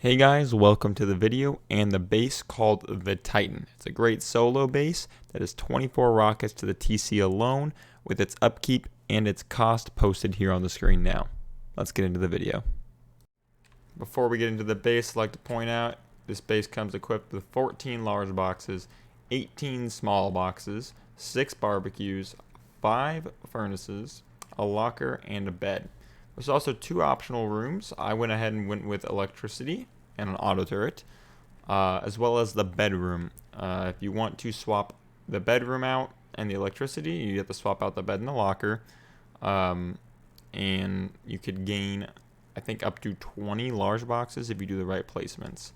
Hey guys, welcome to the video and the base called the Titan. It's a great solo base that is 24 rockets to the TC alone with its upkeep and its cost posted here on the screen now. Let's get into the video. Before we get into the base, I'd like to point out this base comes equipped with 14 large boxes, 18 small boxes, 6 barbecues, 5 furnaces, a locker, and a bed. There's also 2 optional rooms. I went ahead and went with electricity and an auto turret, as well as the bedroom. If you want to swap the bedroom out and the electricity, you have to swap out the bed and the locker. And you could gain, I think, up to 20 large boxes if you do the right placements.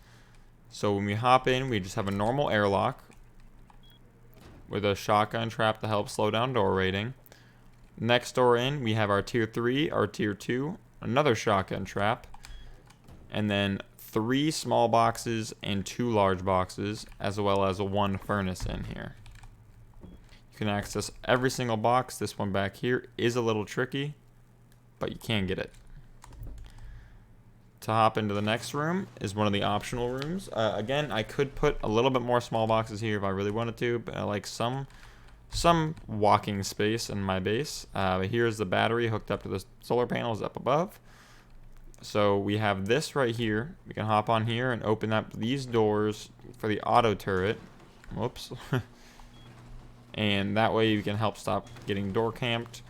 So when we hop in, we just have a normal airlock with a shotgun trap to help slow down door rating. Next door in, we have our tier 3, our tier 2, another shotgun trap, and then 3 small boxes and 2 large boxes, as well as 1 furnace in here. You can access every single box. This one back here is a little tricky, but you can get it. To hop into the next room is one of the optional rooms. Again, I could put a little bit more small boxes here if I really wanted to, but I like some walking space in my base. Here's the battery hooked up to the solar panels up above. So we have this right here. We can hop on here and open up these doors for the auto turret. Whoops. And that way you can help stop getting door camped.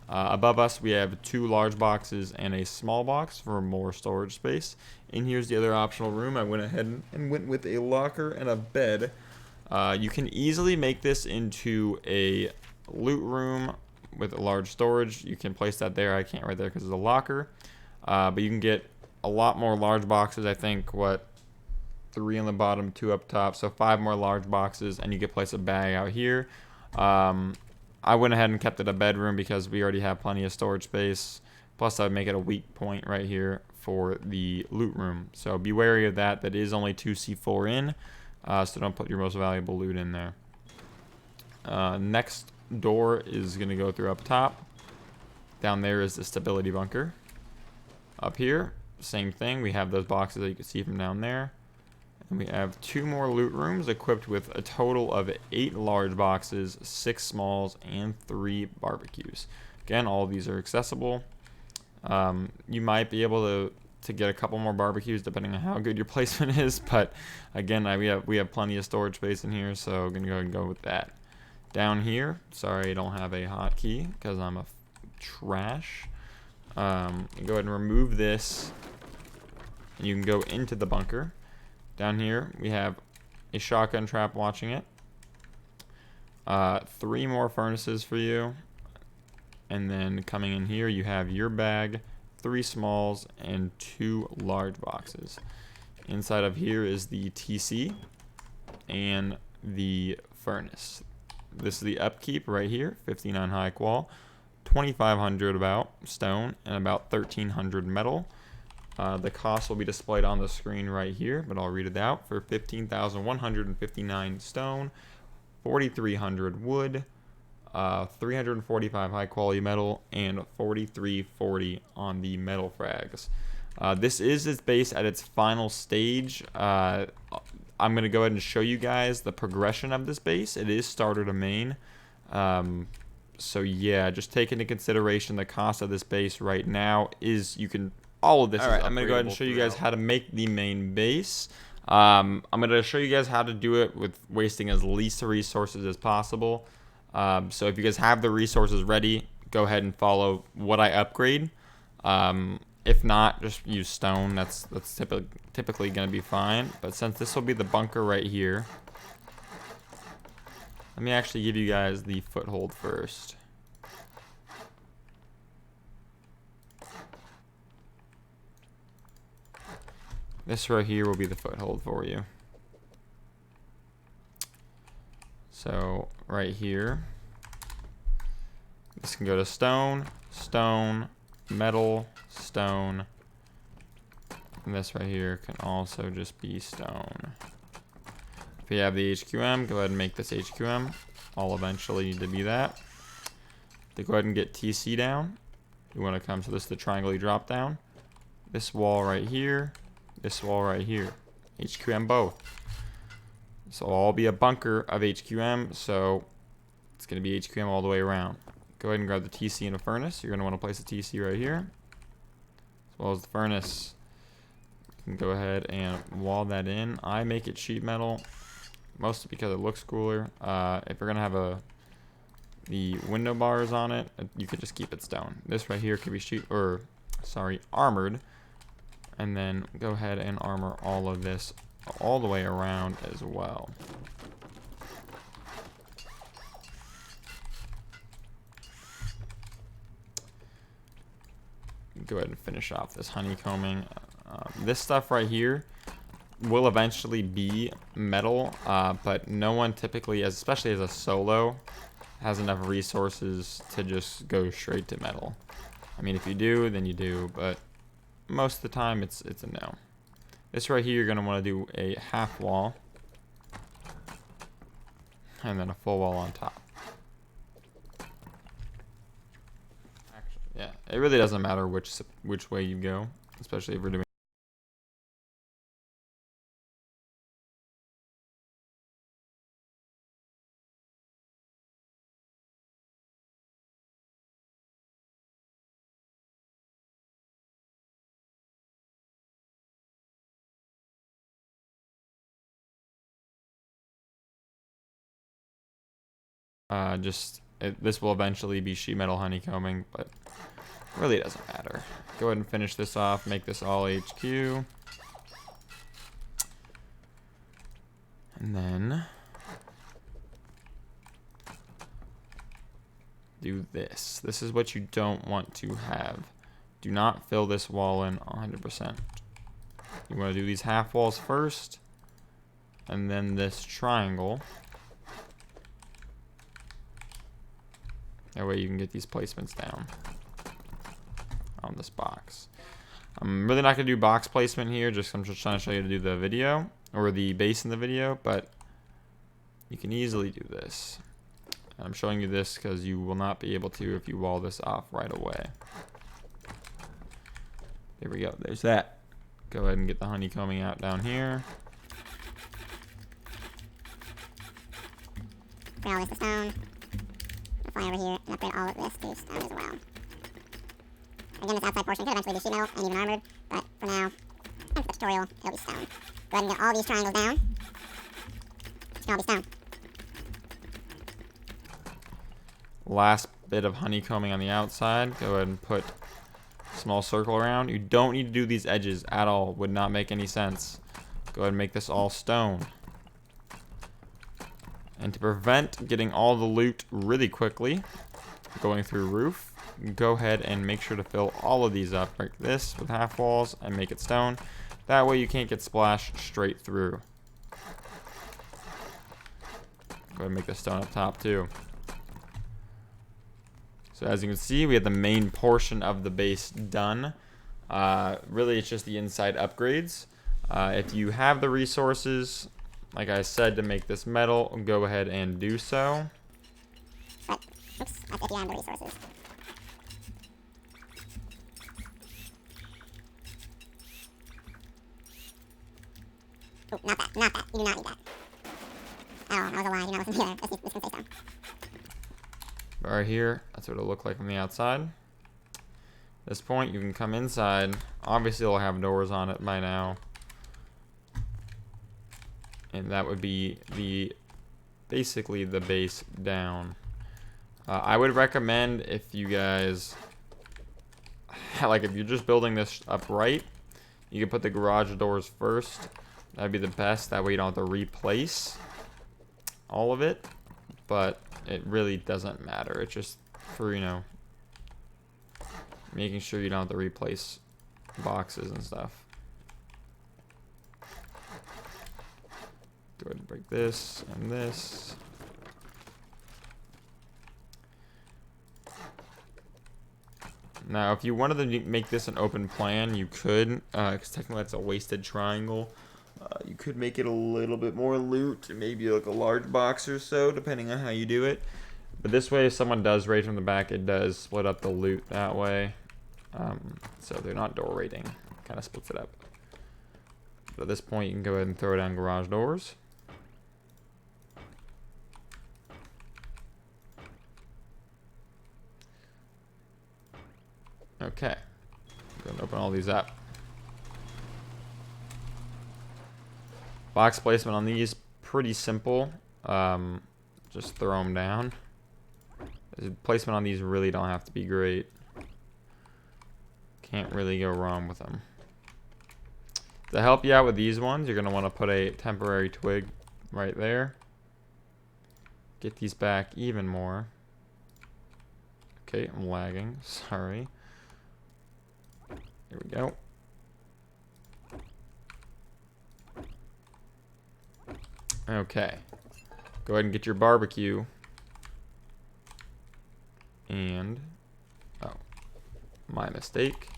Above us we have 2 large boxes and a small box for more storage space. And here's the other optional room. I went ahead and went with a locker and a bed. You can easily make this into a loot room with a large storage. You can place that there. I can't right there because it's a locker. But you can get a lot more large boxes. I think, 3 on the bottom, 2 up top. So 5 more large boxes, and you can place a bag out here. I went ahead and kept it a bedroom because we already have plenty of storage space. Plus, I would make it a weak point right here for the loot room. So be wary of that. That is only 2 C4 in. So don't put your most valuable loot in there. Next door is going to go through up top. Down there is the stability bunker. Up here, same thing. We have those boxes that you can see from down there. And we have 2 more loot rooms equipped with a total of 8 large boxes, 6 smalls, and 3 barbecues. Again, all of these are accessible. You might be able to get a couple more barbecues depending on how good your placement is, but again, we have plenty of storage space in here, so I'm gonna go ahead and go with that. Down here, sorry I don't have a hotkey because I'm a trash. Go ahead and remove this, and you can go into the bunker. Down here we have a shotgun trap watching it, 3 more furnaces for you, and then coming in here you have your bag, 3 smalls, and 2 large boxes. Inside of here is the TC and the furnace. This is the upkeep right here, 59 high qual, 2,500 about stone, and about 1,300 metal. The cost will be displayed on the screen right here, but I'll read it out. For 15,159 stone, 4,300 wood, 345 high quality metal, and 4,340 on the metal frags. This is its base at its final stage. I'm going to go ahead and show you guys the progression of this base. It is starter to main. So yeah, just take into consideration the cost of this base right now is all of this. All right, I'm going to go ahead and show you guys how to make the main base. I'm going to show you guys how to do it with wasting as least resources as possible. So if you guys have the resources ready, go ahead and follow what I upgrade. If not, just use stone. That's typically going to be fine. But since this will be the bunker right here, let me actually give you guys the foothold first. This right here will be the foothold for you. So right here, this can go to stone, stone, metal, stone, and this right here can also just be stone. If you have the HQM, go ahead and make this HQM. I'll eventually need to be that. To go ahead and get TC down, you want to come to this, the triangle drop down. This wall right here this wall right here. HQM both. So it'll all be a bunker of HQM, so it's going to be HQM all the way around. Go ahead and grab the TC and a furnace. You're going to want to place a TC right here, as well as the furnace. You can go ahead and wall that in. I make it sheet metal, mostly because it looks cooler. If you're going to have the window bars on it, you could just keep it stone. This right here could be armored. And then go ahead and armor all of this all the way around as well. Go ahead and finish off this honeycombing. This stuff right here will eventually be metal, but no one typically, especially as a solo, has enough resources to just go straight to metal. I mean, if you do, then you do, but most of the time it's a no. This right here, you're going to want to do a half wall and then a full wall on top. Actually, yeah, it really doesn't matter which way you go, especially if we're doing this will eventually be sheet metal honeycombing, but really it doesn't matter. Go ahead and finish this off, make this all HQ. And then do this. This is what you don't want to have. Do not fill this wall in 100%. You want to do these half walls first, and then this triangle. That way you can get these placements down on this box. I'm really not going to do box placement here, I'm just trying to show you to do the video, or the base in the video, but you can easily do this. I'm showing you this because you will not be able to if you wall this off right away. There we go, there's that. Go ahead and get the honeycombing out down here. Bring all this to stone. Fly over here and upgrade all of this to stone as well. Again, this outside portion could eventually be sheet metal and even armored, but for now, and for the tutorial, it'll be stone. Go ahead and get all these triangles down. It's all be stone. Last bit of honeycombing on the outside. Go ahead and put a small circle around. You don't need to do these edges at all. Would not make any sense. Go ahead and make this all stone. And to prevent getting all the loot really quickly, going through roof, go ahead and make sure to fill all of these up like this with half walls and make it stone. That way you can't get splashed straight through. Go ahead and make the stone up top too. So as you can see, we have the main portion of the base done. Really, it's just the inside upgrades. If you have the resources, like I said, to make this metal, go ahead and do so. But, oops, that's if you have the resources. Oh, not that, not that. You do not need that. Oh, that was a lie. You do not listen to either. This can stay down. Right here, that's what it'll look like from the outside. At this point, you can come inside. Obviously, it'll have doors on it by now. And that would be basically the base down. I would recommend, if you guys, like if you're just building this upright, you can put the garage doors first. That'd be the best. That way you don't have to replace all of it. But it really doesn't matter. It's just for, making sure you don't have to replace boxes and stuff. Go ahead and break this and this. Now, if you wanted to make this an open plan, you could, because technically it's a wasted triangle. You could make it a little bit more loot, maybe like a large box or so, depending on how you do it. But this way, if someone does raid from the back, it does split up the loot that way. So they're not door raiding. Kind of splits it up. But at this point, you can go ahead and throw down garage doors. Okay. Go and open all these up. Box placement on these, pretty simple. Just throw them down. The placement on these really don't have to be great. Can't really go wrong with them. To help you out with these ones, you're going to want to put a temporary twig right there. Get these back even more. Okay, I'm lagging. Sorry. Here we go. Okay. Go ahead and get your barbecue. And, oh, my mistake.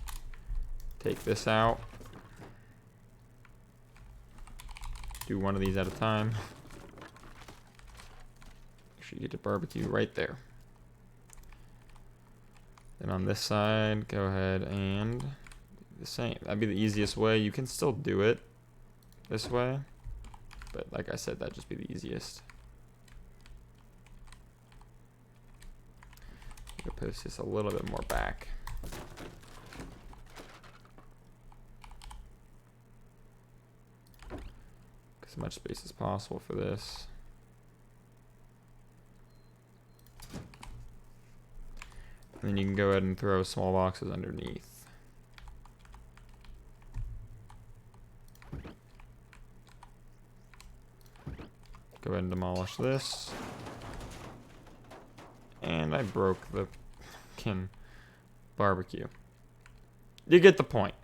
Take this out. Do one of these at a time. Make sure you get the barbecue right there. Then on this side, go ahead and do the same. That'd be the easiest way. You can still do it this way, but like I said, that'd just be the easiest. I'm gonna push this a little bit more back. As much space as possible for this. And then you can go ahead and throw small boxes underneath. Go ahead and demolish this. And I broke the barbecue. You get the point.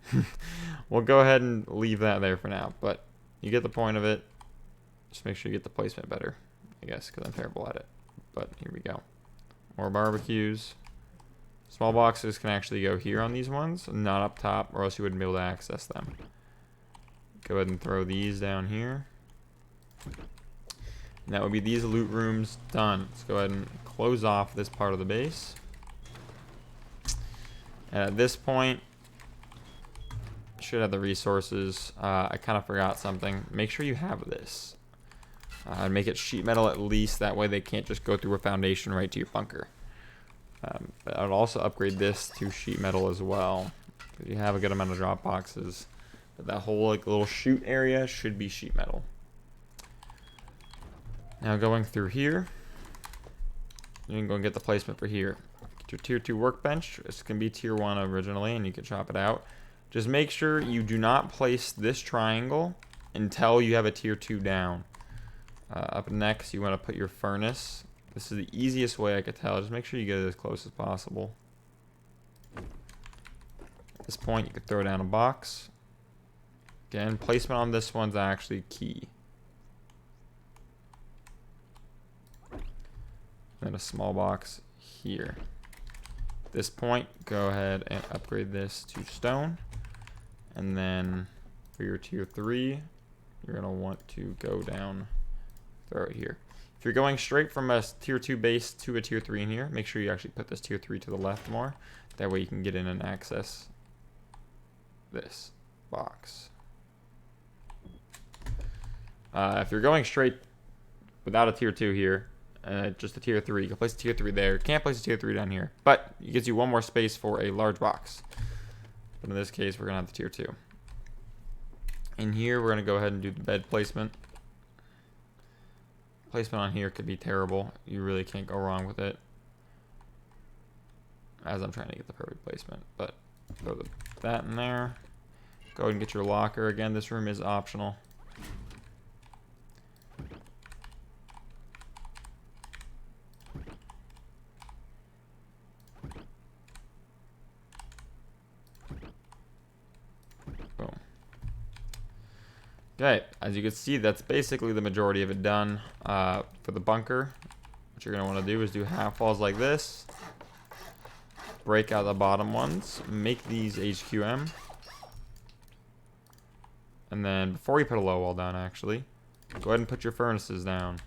We'll go ahead and leave that there for now, but you get the point of it. Just make sure you get the placement better, I guess, because I'm terrible at it. But here we go. More barbecues. Small boxes can actually go here on these ones, not up top, or else you wouldn't be able to access them. Go ahead and throw these down here. And that would be these loot rooms done. Let's go ahead and close off this part of the base. And at this point, should have the resources. I kind of forgot something. Make sure you have this. Make it sheet metal at least. That way they can't just go through a foundation right to your bunker. But I would also upgrade this to sheet metal as well. You have a good amount of drop boxes. But that whole like little chute area should be sheet metal. Now going through here, you can go and get the placement for here. Get your tier 2 workbench. It's going to be tier 1 originally, and you can chop it out. Just make sure you do not place this triangle until you have a tier 2 down. Up next, you want to put your furnace. This is the easiest way I could tell. Just make sure you get it as close as possible. At this point, you could throw down a box. Again, placement on this one's actually key. And a small box here. At this point, go ahead and upgrade this to stone. And then for your tier 3, you're going to want to go down, throw it here. If you're going straight from a tier 2 base to a tier 3 in here, make sure you actually put this tier 3 to the left more. That way you can get in and access this box. If you're going straight without a tier 2 here, just a tier 3, you can place a tier 3 there. Can't place a tier 3 down here, but it gives you one more space for a large box. But in this case, we're going to have the tier 2. In here, we're going to go ahead and do the bed placement. Placement on here could be terrible. You really can't go wrong with it. As I'm trying to get the perfect placement. But throw that in there. Go ahead and get your locker. Again, this room is optional. Boom. Okay, as you can see, that's basically the majority of it done. For the bunker, what you're going to want to do is do half walls like this. Break out the bottom ones. Make these HQM. And then before you put a low wall down, actually, go ahead and put your furnaces down.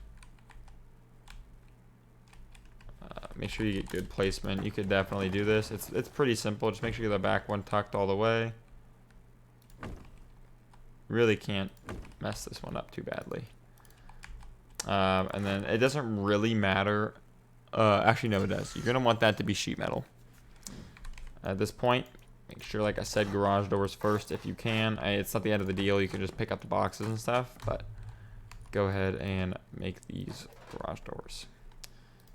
Make sure you get good placement. You could definitely do this. It's pretty simple. Just make sure you get the back one tucked all the way. really can't mess this one up too badly. And then it doesn't really matter. Actually, no, it does. You're going to want that to be sheet metal. At this point, make sure, like I said, garage doors first if you can. It's not the end of the deal. You can just pick up the boxes and stuff, but go ahead and make these garage doors.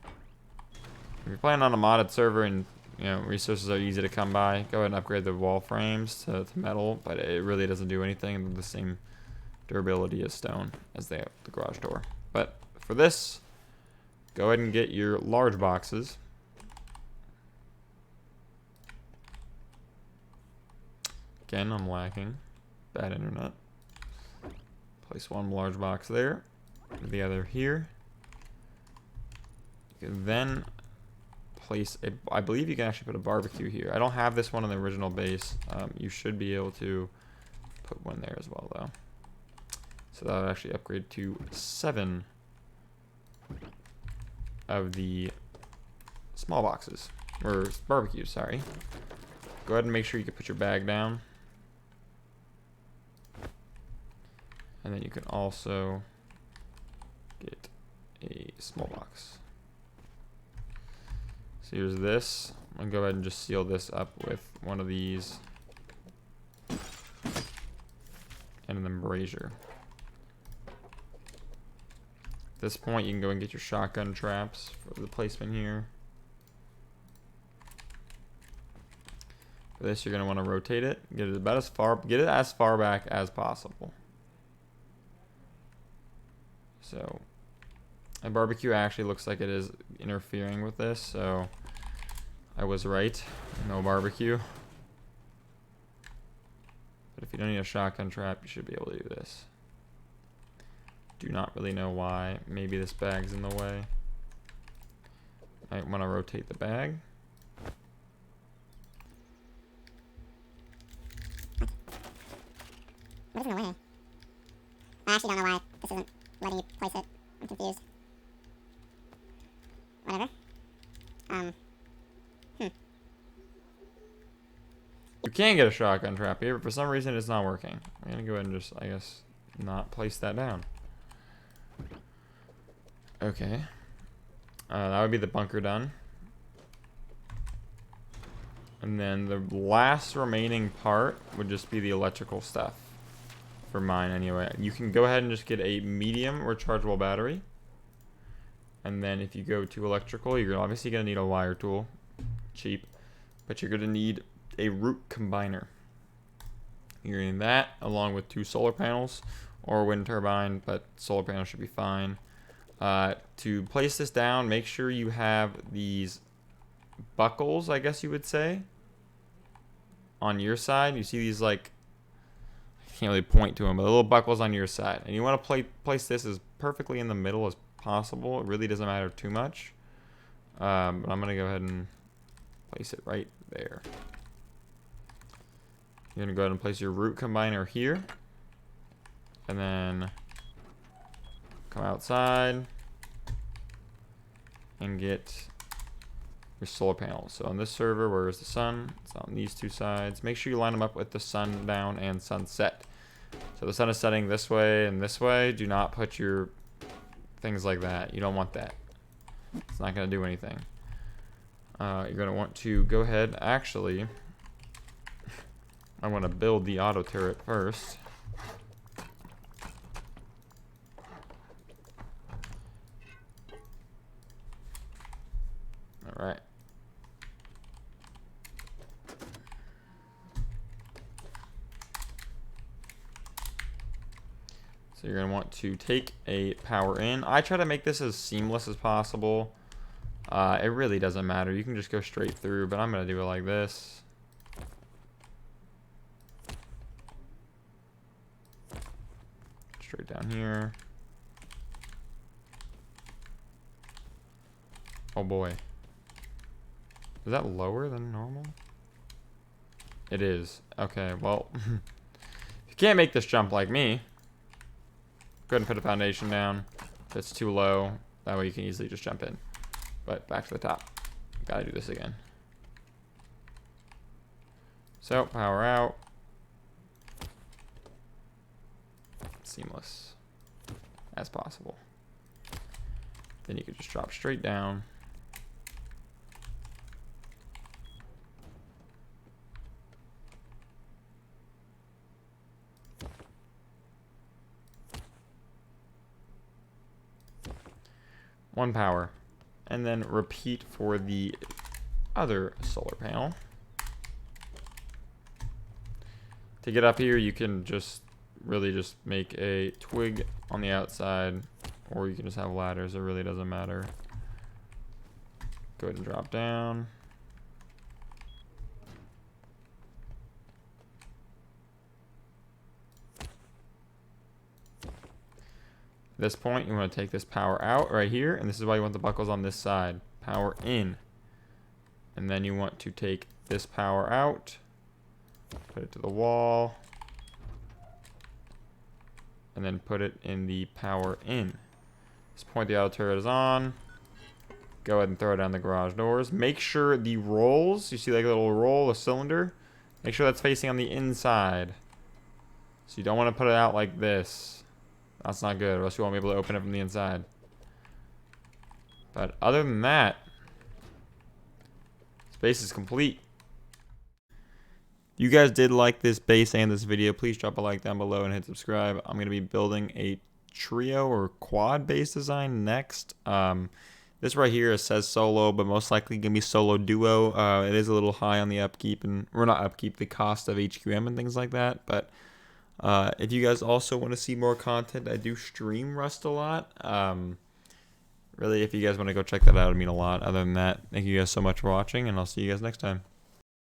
If you're playing on a modded server and resources are easy to come by, go ahead and upgrade the wall frames to metal, but it really doesn't do anything. The same durability as stone as the garage door. But for this, go ahead and get your large boxes. Again, I'm lacking. Bad internet. Place one large box there. The other here. You can then place a... I believe you can actually put a barbecue here. I don't have this one on the original base. You should be able to put one there as well, though. So that would actually upgrade to 7 of the small boxes. Or barbecues, sorry. Go ahead and make sure you can put your bag down. And then you can also get a small box. So here's this. I'm going to go ahead and just seal this up with one of these. And an embrasure. At this point, you can go and get your shotgun traps for the placement here. For this, you're going to want to rotate it. Get it about as far back as possible. So, a barbecue actually looks like it is interfering with this, so I was right. No barbecue. But if you don't need a shotgun trap, you should be able to do this. Do not really know why. Maybe this bag's in the way. Might want to rotate the bag. What is in the way? I actually don't know why this isn't letting you place it. I'm confused. Whatever. You can get a shotgun trap here, but for some reason it's not working. I'm going to go ahead and just, I guess, not place that down. Okay. That would be the bunker done. And then the last remaining part would just be the electrical stuff. For mine, anyway. You can go ahead and just get a medium rechargeable battery. And then if you go to electrical, you're obviously going to need a wire tool. Cheap. But you're going to need a root combiner. You're going to need that along with 2 solar panels or a wind turbine, but solar panels should be fine. To place this down, make sure you have these buckles, I guess you would say, on your side. You see these, like, I can't really point to them, but the little buckles on your side. And you want to place this as perfectly in the middle as possible. It really doesn't matter too much. But I'm going to go ahead and place it right there. You're going to go ahead and place your root combiner here. And then come outside and get your solar panels. So on this server, where is the sun? It's on these 2 sides. Make sure you line them up with the sundown and sunset. So the sun is setting this way and this way. Do not put your things like that. You don't want that. It's not going to do anything. You're going to want to go ahead. Actually, I want to build the auto turret first. All right. So you're going to want to take a power in. I try to make this as seamless as possible. It really doesn't matter. You can just go straight through, but I'm going to do it like this. Straight down here. Oh boy. Is that lower than normal? It is. Okay, well, you can't make this jump like me. Go ahead and put a foundation down. If it's too low, that way you can easily just jump in. But back to the top. Gotta do this again. So, power out. seamless as possible. Then you could just drop straight down. One power. And then repeat for the other solar panel. To get up here, you can just really just make a twig on the outside, or you can just have ladders. It really doesn't matter. Go ahead and drop down. At this point, you want to take this power out right here, and this is why you want the buckles on this side. Power in. And then you want to take this power out, put it to the wall, and then put it in the power in. At this point, the auto turret is on. Go ahead and throw it down the garage doors. Make sure the rolls, you see like a little roll, a cylinder, make sure that's facing on the inside. So you don't want to put it out like this. That's not good, or else you won't be able to open it from the inside. But other than that, this base is complete. If you guys did like this base and this video, please drop a like down below and hit subscribe. I'm going to be building a trio or quad base design next. This right here, it says solo, but most likely going to be solo duo. It is a little high on the upkeep, or not upkeep, the cost of HQM and things like that. But if you guys also want to see more content, I do stream Rust a lot. Really, if you guys want to go check that out, it'd mean a lot. Other than that, thank you guys so much for watching, and I'll see you guys next time.